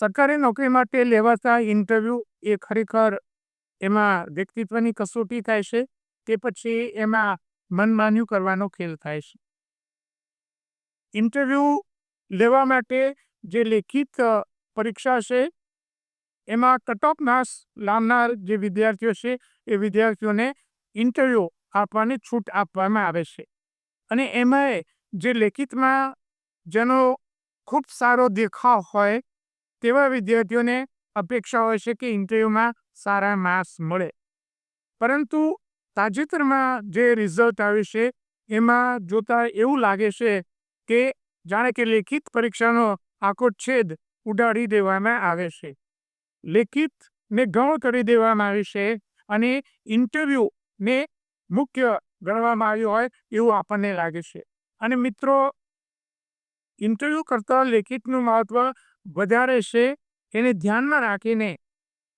સરકારી નોકરી માટે લેવાતા ઇન્ટરવ્યૂ એ ખરેખર એમાં વ્યક્તિત્વની કસોટી થાય છે કે પછી એમાં મનમાન્યું કરવાનો ખેલ થાય છે. ઇન્ટરવ્યૂ લેવા માટે જે લેખિત પરીક્ષા છે એમાં કટ ઓફ માર્ક્સ લાવનાર જે વિદ્યાર્થીઓ છે એ વિદ્યાર્થીઓને ઇન્ટરવ્યૂ આપવાની છૂટ આપવામાં આવે છે. અને એમાંય જે લેખિતમાં જેનો ખૂબ સારો દેખાવ હોય તેવા વિદ્યાર્થીઓને અપેક્ષા હોય છે કે ઇન્ટરવ્યૂમાં સારા માર્ક્સ મળે. પરંતુ તાજેતરમાં જે રિઝલ્ટ આવ્યું છે એમાં જોતા એવું લાગે છે કે જાણે કે લેખિત પરીક્ષાનો આખો છેદ ઉડાડી દેવામાં આવે છે. લેખિતને ગૌણ કરી દેવામાં આવી છે અને ઇન્ટરવ્યૂને મુખ્ય ગણવામાં આવ્યું હોય એવું આપણને લાગે છે. અને મિત્રો, ઇન્ટરવ્યૂ કરતાં લેખિતનું મહત્વ વધારે છે. એને ધ્યાનમાં રાખીને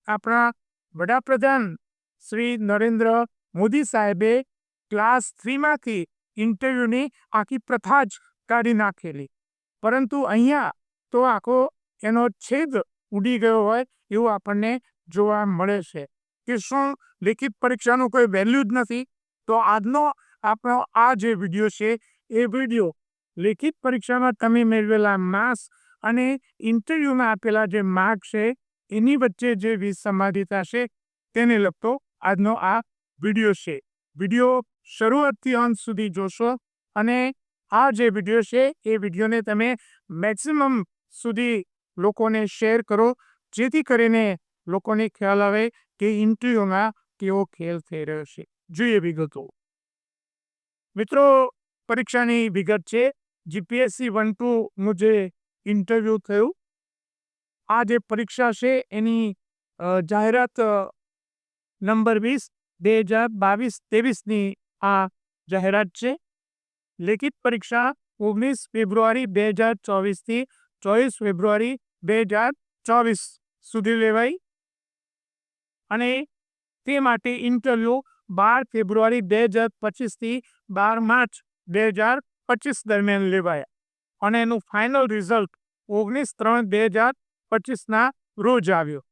આપણા વડાપ્રધાન શ્રી નરેન્દ્ર મોદી સાહેબે ક્લાસ 3માંથી ઇન્ટરવ્યૂની આખી પ્રથા જ કાઢી નાખેલી. પરંતુ અહીંયા તો આખો એનો છેદ ઉડી ગયો હોય એવું આપણને જોવા મળે છે કે શું લેખિત પરીક્ષાનું કોઈ વેલ્યુ જ નથી? તો આજનો આપણો આ જે વિડીયો છે એ વિડીયો લેખિત પરીક્ષામાં તમે મેળવેલા માર્ક્સ અને ઇન્ટરવ્યૂમાં આપેલા જે માર્ક છે એની વચ્ચે જે વિસંવાદિતા છે તેને લગતો આજનો આ વિડીયો છે. વિડીયો શરૂઆતથી અંત સુધી જોશો અને આ જે વિડીયો છે એ વિડીયોને તમે મેક્સિમમ સુધી લોકોને શેર કરો, જેથી કરીને લોકોને ખ્યાલ આવે કે ઇન્ટરવ્યૂમાં કેવો ખેલ થઈ રહ્યો છે. જોઈએ વિગતો. મિત્રો, પરીક્ષાની વિગત છે. જીપીએસસી 1-2નું જે ઇન્ટરવ્યૂ થયું, આ જે પરીક્ષા છે એની જાહેરાત નંબર 20/2022-23ની આ જાહેરાત છે. લેખિત પરીક્ષા 19 ફેબ્રુઆરી 2024થી 24 ફેબ્રુઆરી 2024 સુધી લેવાઈ અને તે માટે ઇન્ટરવ્યૂ 12 ફેબ્રુઆરી 2025થી 12 માર્ચ 2025 દરમિયાન લેવાયા અને એનું ફાઇનલ રિઝલ્ટ 19/3/2025ના રોજ આવ્યો.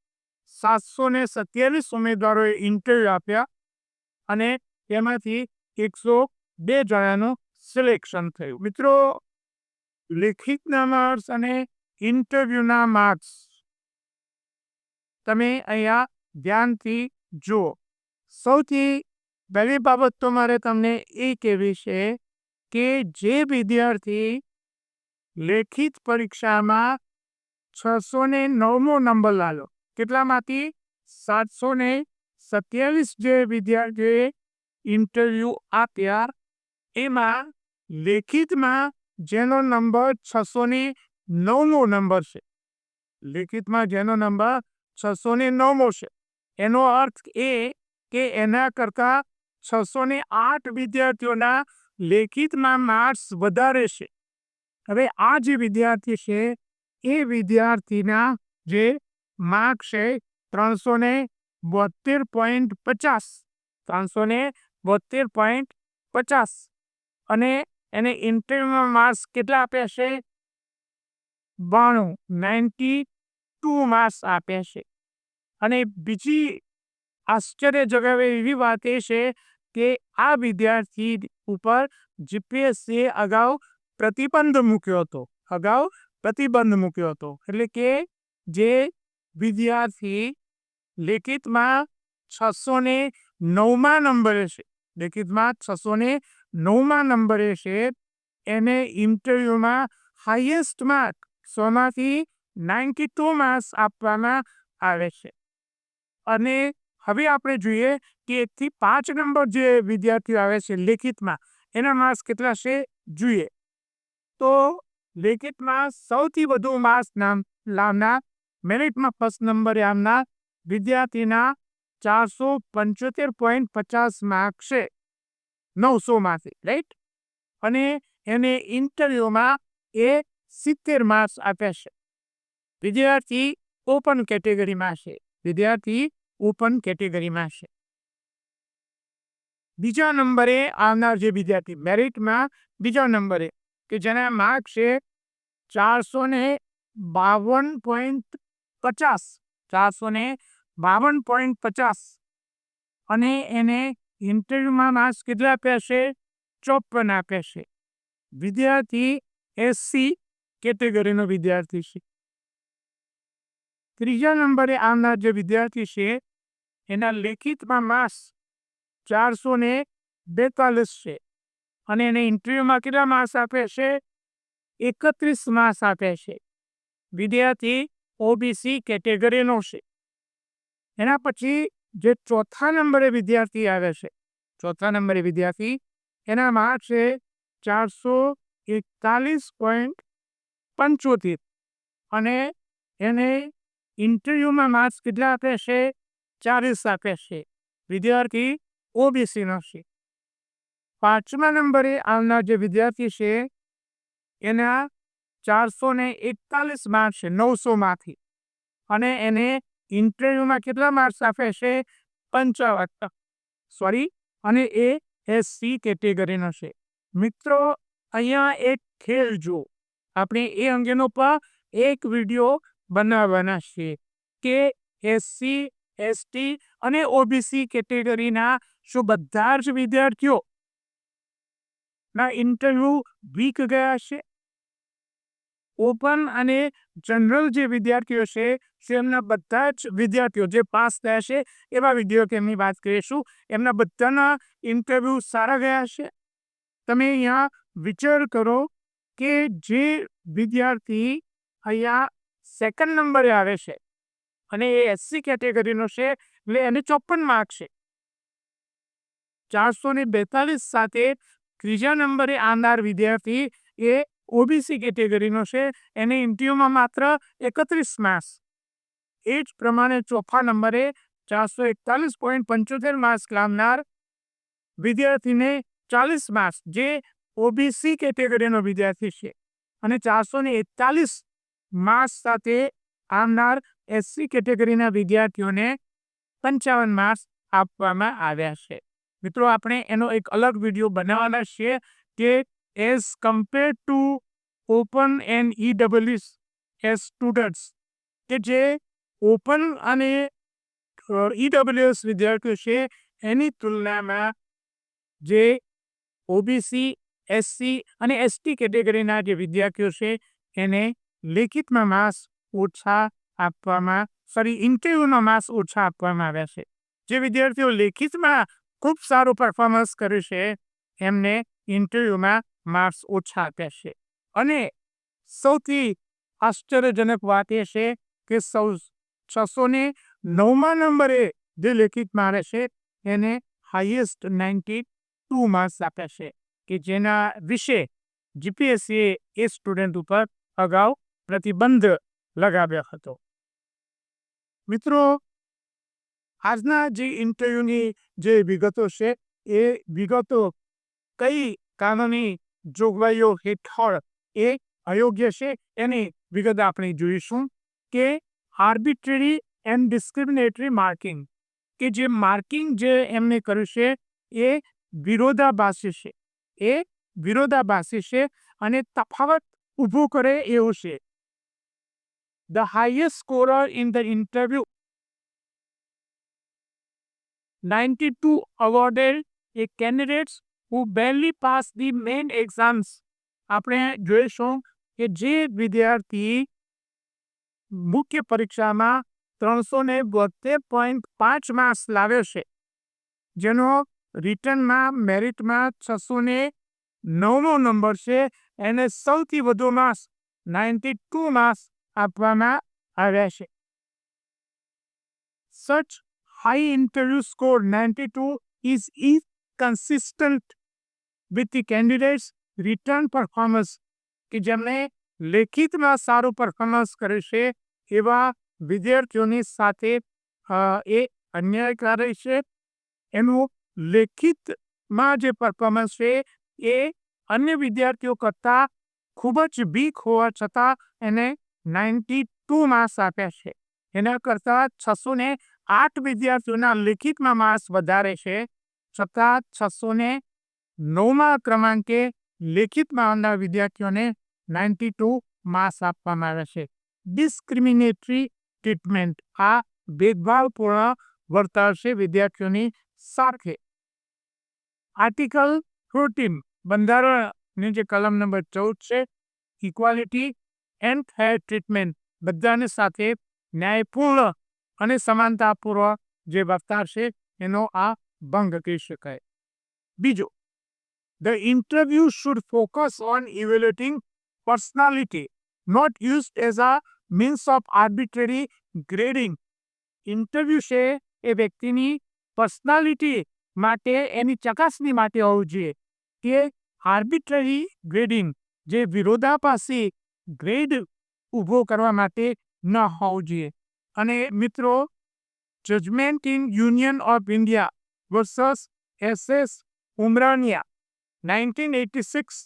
727 ઉમેદવારોએ ઇન્ટરવ્યૂ આપ્યા અને તેમાંથી 102 જણાનું સિલેક્શન થયું. મિત્રો, લેખિતના માર્ક્સ અને ઇન્ટરવ્યૂના માર્ક્સ તમે અહીંયા ધ્યાનથી જુઓ. સૌથી પહેલી બાબત તો મારે તમને એ કહેવી છે કે જે વિદ્યાર્થી લેખિત પરીક્ષામાં 609મો નંબર લાવ્યો, કેટલામાંથી 727 જે વિદ્યાર્થીઓએ ઇન્ટરવ્યૂ આપ્યા એમાં લેખિતમાં જેનો નંબર 609મો નંબર છે, લેખિતમાં જેનો નંબર 609મો છે, એનો અર્થ એ કે એના કરતાં 608 વિદ્યાર્થીઓના લેખિતમાં માર્ક્સ વધારે છે. હવે આ જે વિદ્યાર્થી છે એ વિદ્યાર્થીના જે માર્ક છે 372.50 અને એને ઇન્ટરવ્યુમાં માર્ક્સ કેટલા આપ્યા છે? 92 માર્ક્સ આપ્યા છે. અને બીજી આશ્ચર્ય જગાવે એવી વાત એ છે કે આ વિદ્યાર્થી ઉપર જીપીએસસીએ અગાઉ પ્રતિબંધ મૂક્યો હતો. એટલે કે જે વિદ્યાર્થી લેખિતમાં 609મા નંબરે છે એને ઇન્ટરવ્યુમાં હાઈએસ્ટ માર્ક 100માંથી 92 માર્ક્સ આપવામાં આવે છે. અને હવે આપણે જોઈએ કે 1 થી 5 નંબર જે વિદ્યાર્થીઓ આવે છે લેખિતમાં, એના માર્ક્સ કેટલા છે જોઈએ. તો લેખિતમાં સૌથી વધુ માર્ક્સ લાવનાર, મેરિટમાં ફર્સ્ટ નંબરે આવનાર વિદ્યાર્થીના 475.50 માર્ક છે 900માંથી, રાઈટ. અને એને ઇન્ટરવ્યુમાં એ 70 માર્ક્સ આપ્યા છે. વિદ્યાર્થી ઓપન કેટેગરીમાં છે. બીજા નંબરે આવનાર જે વિદ્યાર્થી મેરિટમાં બીજા નંબરે કે જેના માર્ક છે 452 452.50 અને એને ઇન્ટરવ્યુમાં માર્ક્સ કેટલા આપ્યા છે? 54 આપ્યા છે. વિદ્યાર્થી એસસી કેટેગરીનો વિદ્યાર્થી છે. ત્રીજા નંબરે આવનાર જે વિદ્યાર્થી છે એના લેખિતમાં માર્ક્સ 442 છે અને એને ઇન્ટરવ્યુમાં કેટલા માર્ક્સ આપે છે? 31 માર્ક્સ આપે છે. વિદ્યાર્થી ઓબીસી કેટેગરીનો છે. એના પછી જે ચોથા નંબરે વિદ્યાર્થી આવે છે, એના માર્ક્સ છે 441.75 અને એને ઇન્ટરવ્યુમાં માર્ક્સ કેટલા આપે છે? 40 આપે છે. વિદ્યાર્થી ઓબીસી નો છે. પાંચમા નંબરે આવનાર જે વિદ્યાર્થી છે એના 441 માર્ક્સ છે 900 માંથી અને એને ઇન્ટરવ્યુમાં કેટલા માર્ક્સ આપે છે? 55 અને એ એસસી કેટેગરીનો છે. મિત્રો, અહીંયા એક ખેલ જો આપણે એ અંગેનો પણ એક વિડીયો બનાવવાના છે કે એસસી, એસટી અને ઓબીસી કેટેગરીના શું બધા જ વિદ્યાર્થીઓ ના ઇન્ટરવ્યુ વીક ગયા છે? ઓપન અને જનરલ જે વિદ્યાર્થીઓ છે તેમના બધા જ વિદ્યાર્થીઓ જે પાસ થયા છે એવા વિદ્યાર્થીઓની વાત કરીશું, એમના બધાના ઇન્ટરવ્યુ સારા ગયા છે? તમે અહીંયા વિચાર કરો કે જે વિદ્યાર્થી અહીંયા સેકન્ડ નંબરે આવે છે અને એ એસસી કેટેગરીનો છે એટલે એને 54 માર્ક છે. 442 સાથે ત્રીજા નંબરે આવનાર વિદ્યાર્થી એ ઓબીસી કેટેગરીનો છે, એને ઇન્ટરવ્યુમાં માત્ર 31 માર્ક્સ. એ જ પ્રમાણે ચોથા નંબરે 441.75 માર્ક્સ લાવનાર વિદ્યાર્થીને 40 માર્ક્સ, જે ઓબીસી કેટેગરીનો વિદ્યાર્થી છે, અને 441 માર્ક્સ સાથે આવનાર એસસી કેટેગરીના વિદ્યાર્થીઓને 55 માર્ક્સ આપવામાં આવ્યા છે. મિત્રો, આપણે એનો એક અલગ વિડીયો બનાવવાના છીએ કે as compare to open end EWS S students, કે જે ઓપન અને ઈડબ્લ્યુએસ વિદ્યાર્થીઓ છે એની તુલનામાં જે ઓબીસી, એસસી અને એસટી કેટેગરીના જે વિદ્યાર્થીઓ છે એને લેખિતમાં માર્ક્સ ઓછા આપવામાં ઇન્ટરવ્યુમાં માર્ક્સ ઓછા આપવામાં આવ્યા છે. જે વિદ્યાર્થીઓ લેખિતમાં ખૂબ સારું પરફોર્મન્સ કર્યું છે એમને ઇન્ટરવ્યુમાં માર્ક્સ ઓછા આપ્યા છે. અને સૌથી આશ્ચર્યજનક વાત એ છે કે 609મા નંબરે જે લેખિતમાં આવે છે એને હાઈએસ્ટ 92 માર્ક્સ આપ્યા છે, કે જેના વિશે જીપીએસસીએ એ સ્ટુડન્ટ ઉપર અગાઉ પ્રતિબંધ લગાવ્યો હતો. મિત્રો, આજના જે ઇન્ટરવ્યુની જે વિગતો છે એ વિગતો કઈ કાનૂની જોગવાઈઓ હેઠળ એ અયોગ્ય છે એની વિગત આપણે જોઈશું. કે આર્બિટ્રરી એન્ડ ડિસ્ક્રિમિનેટરી માર્કિંગ, કે જે માર્કિંગ જે એમને કર્યું છે એ વિરોધાભાસી છે અને તફાવત ઊભું કરે એવું છે. The highest scorer in the interview 92 awarded a candidates who barely passed the main exams. આપણે જોઈશું કે જે વિદ્યાર્થી મુખ્ય પરીક્ષામાં 372.5 માર્ક્સ લાવ્યો છે, જેનો રિટર્નમાં મેરિટમાં 609મો નંબર છે, એને સૌથી વધુ માર્ક્સ 92 માર્ક્સ આપવામાં આવ્યા છે. Such high interview score 92 is inconsistent with the candidates return performance, કે જેમને લેખિતમાં સારું પરફોર્મન્સ કર્યું છે એવા વિદ્યાર્થીઓની સાથે એ અન્યાયકારી છે. એનું લેખિતમાં જે પરફોર્મન્સ છે એ અન્ય વિદ્યાર્થીઓ કરતાં ખૂબ જ વીક હોવા છતાં એને 92 માર્ક્સ આપ્યા છે. એના કરતાં 608 વિદ્યાર્થીઓના લેખિતમાં માર્ક્સ વધારે છે, છતાં 609મા ક્રમાંકે લેખિતમાં આવનાર વિદ્યાર્થીઓને 92 માર્ક્સ આપવામાં આવે છે. ડિસ્ક્રિમિનેટરી ટ્રીટમેન્ટ આ ભેદભાવપૂર્ણ વર્તાવ છે વિદ્યાર્થીઓની સાથે. આર્ટિકલ 14 બંધારણની જે કલમ નંબર 14 છે, ઇક્વાલિટી એન્ડ ફેર ટ્રીટમેન્ટ, બધાને સાથે ન્યાયપૂર્ણ અને સમાનતાપૂર્વક જે વર્તાવ છે એનો આ ભંગ કહી શકાય. બીજું, the interview should focus on evaluating personality, not used as a means of arbitrary grading. Interview છે એ વ્યક્તિની પર્સનાલિટી માટે, એની ચકાસણી માટે હોવું જોઈએ, કે આર્બિટ્રરી ગ્રેડિંગ, જે વિરોધાભાસી ગ્રેડ ઊભો કરવા માટે ન હોવું જોઈએ. અને મિત્રો, judgement in Union of India versus SS Umrania 1986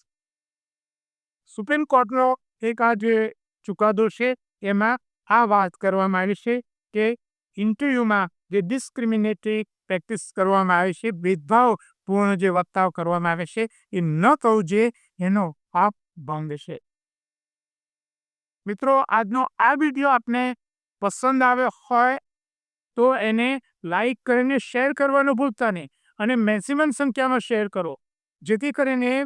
supreme કોર્ટનો એક આ જે ચુકાદો છે એમાં આ વાત કરવામાં આવી છે કે ઇન્ટરવ્યુમાં જે ડિસ્ક્રિમિનેટરી પ્રેક્ટિસ કરવામાં આવે છે, ભેદભાવપૂર્ણ જે વર્તાવ કરવામાં આવે છે એ ન થવું જોઈએ, એનો આ ભંગ છે. મિત્રો, આજનો આ વિડીયો આપને પસંદ આવ્યો હોય તો એને લાઈક કરીને શેર કરવાનું ભૂલતા નહીં, અને મેક્સિમમ સંખ્યામાં શેર કરો, જેથી કરીને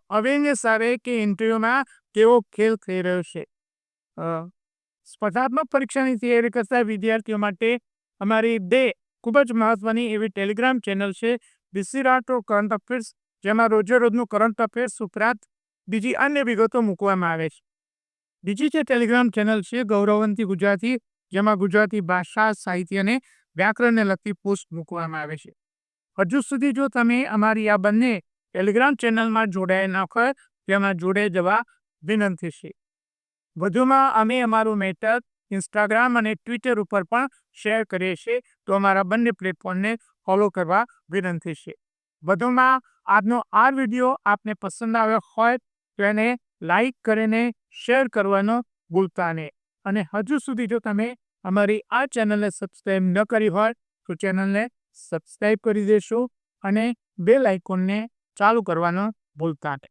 અવેરનેસ આવે કે ઇન્ટરવ્યુમાં કેવો ખેલ થઈ રહ્યો છે. સ્પર્ધાત્મક પરીક્ષાની તૈયારી કરતા વિદ્યાર્થીઓ માટે અમારી 2 ખૂબ જ મહત્વની એવી ટેલિગ્રામ ચેનલ છે, BC રાઠોડ કરંટ અફેર્સ, જેમાં રોજે રોજનું કરંટ અફેર્સ ઉપરાંત બીજી અન્ય વિગતો મૂકવામાં આવે છે. બીજી જે ટેલિગ્રામ ચેનલ છે ગૌરવવંતી ગુજરાતી, જેમાં ગુજરાતી ભાષા, સાહિત્ય અને વ્યાકરણને લગતી પોસ્ટ મૂકવામાં આવે છે. હજુ સુધી જો તમે અમારી આ બંને ટેલિગ્રામ ચેનલમાં જોડાયા ન હોય, તેમાં જોડાઈ જવા વિનંતી છે. વધુમાં અમે અમારું મેટર ઇન્સ્ટાગ્રામ અને ટ્વિટર ઉપર પણ શેર કરીએ છીએ, તો અમારા બંને પ્લેટફોર્મને ફોલો કરવા વિનંતી છે. વધુમાં આજનો આ વિડીયો આપને પસંદ આવ્યો હોય તો એને લાઈક કરીને શેર કરવાનો ભૂલતા નહીં. અને હજુ સુધી જો તમે અમારી આ ચેનલને સબસ્ક્રાઈબ ન કરી હોય તો ચેનલને સબસ્ક્રાઈબ કરી દેશો અને બેલ આઇકોનને ચાલુ કરવાનો ભૂલતા નહીં.